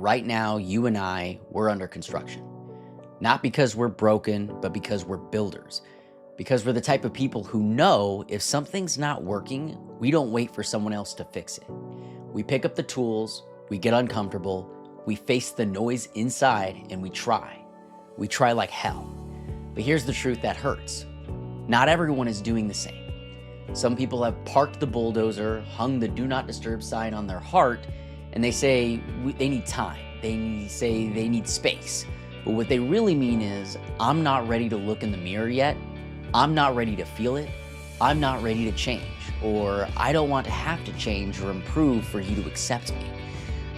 right now, you and we're under construction. Not because we're broken, but because we're builders. Because we're the type of people who know if something's not working, we don't wait for someone else to fix it. We pick up the tools, we get uncomfortable, we face the noise inside, and we try. We try like hell. But here's the truth that hurts. Not everyone is doing the same. Some people have parked the bulldozer, hung the do not disturb sign on their heart, and they say they need time. They say they need space. But what they really mean is, I'm not ready to look in the mirror yet. I'm not ready to feel it. I'm not ready to change. Or I don't want to have to change or improve for you to accept me.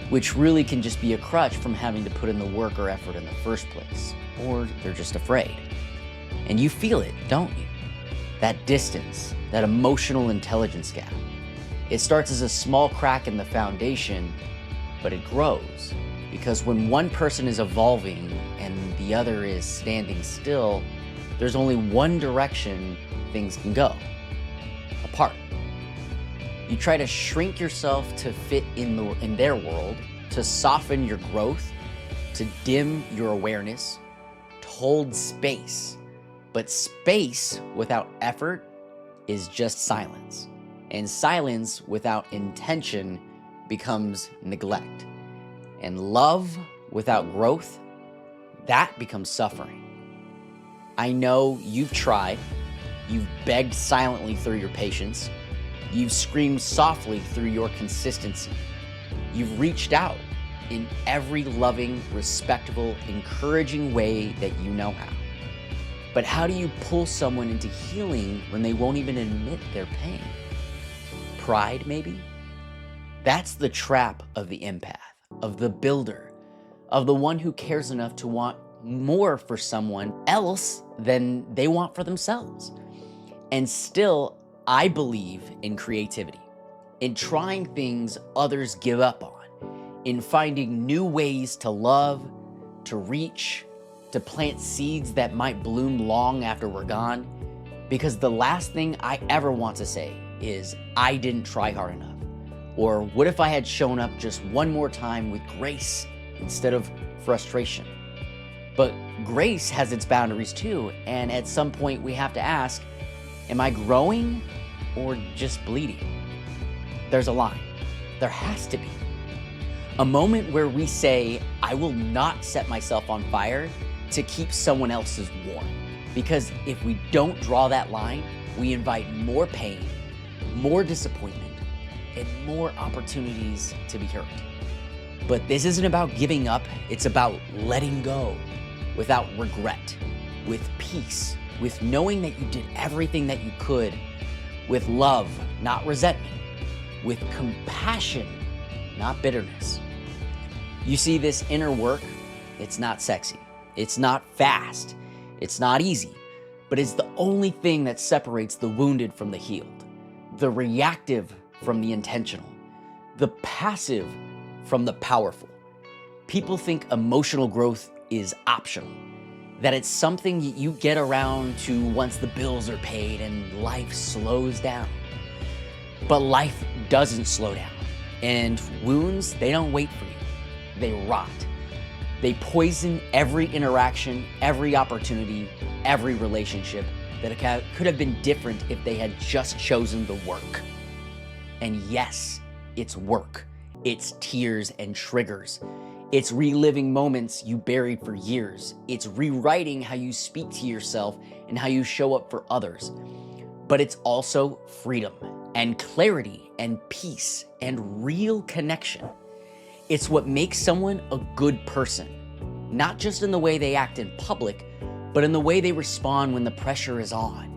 Which really can just be a crutch from having to put in the work or effort in the first place. Or they're just afraid. And you feel it, don't you? That distance, that emotional intelligence gap. It starts as a small crack in the foundation, but it grows. Because when one person is evolving and the other is standing still, there's only one direction things can go: apart. You try to shrink yourself to fit in their world, to soften your growth, to dim your awareness, to hold space. But space without effort is just silence. And silence without intention becomes neglect. And love without growth, that becomes suffering. I know you've tried. You've begged silently through your patience. You've screamed softly through your consistency. You've reached out in every loving, respectable, encouraging way that you know how. But how do you pull someone into healing when they won't even admit their pain? Pride, maybe? That's the trap of the empath, of the builder, of the one who cares enough to want more for someone else than they want for themselves. And still, I believe in creativity, in trying things others give up on, in finding new ways to love, to reach, to plant seeds that might bloom long after we're gone. Because the last thing I ever want to say is, I didn't try hard enough. Or what if I had shown up just one more time with grace instead of frustration? But grace has its boundaries too, and at some point we have to ask, am I growing or just bleeding? There's a line. There has to be. A moment where we say, I will not set myself on fire to keep someone else's warm. Because if we don't draw that line, we invite more pain, more disappointment, and more opportunities to be hurt. But this isn't about giving up, it's about letting go without regret, with peace, with knowing that you did everything that you could, with love, not resentment, with compassion, not bitterness. You see, this inner work, it's not sexy. It's not fast, it's not easy, but it's the only thing that separates the wounded from the healed, the reactive from the intentional, the passive from the powerful. People think emotional growth is optional, that it's something you get around to once the bills are paid and life slows down. But life doesn't slow down, and wounds, they don't wait for you, they rot. They poison every interaction, every opportunity, every relationship that could have been different if they had just chosen the work. And yes, it's work. It's tears and triggers. It's reliving moments you buried for years. It's rewriting how you speak to yourself and how you show up for others. But it's also freedom and clarity and peace and real connection. It's what makes someone a good person, not just in the way they act in public, but in the way they respond when the pressure is on,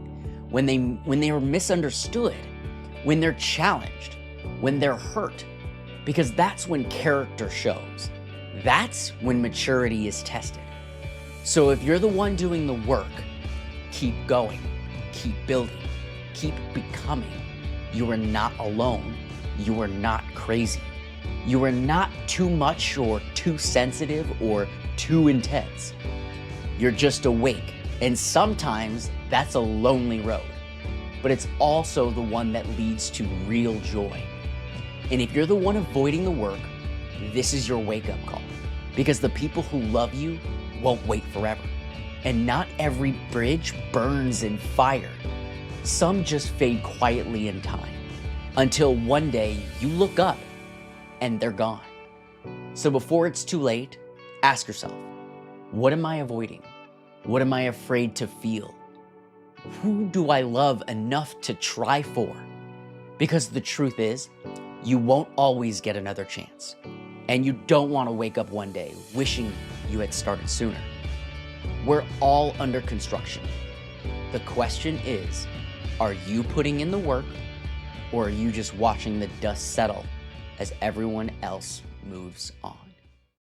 when they are misunderstood, when they're challenged, when they're hurt, because that's when character shows. That's when maturity is tested. So if you're the one doing the work, keep going, keep building, keep becoming. You are not alone. You are not crazy. You are not too much or too sensitive or too intense. You're just awake, and sometimes that's a lonely road, but it's also the one that leads to real joy. And if you're the one avoiding the work, this is your wake-up call. Because the people who love you won't wait forever. And not every bridge burns in fire. Some just fade quietly in time until one day you look up and they're gone. So before it's too late, ask yourself, what am I avoiding? What am I afraid to feel? Who do I love enough to try for? Because the truth is, you won't always get another chance. And you don't want to wake up one day wishing you had started sooner. We're all under construction. The question is, are you putting in the work, or are you just watching the dust settle as everyone else moves on?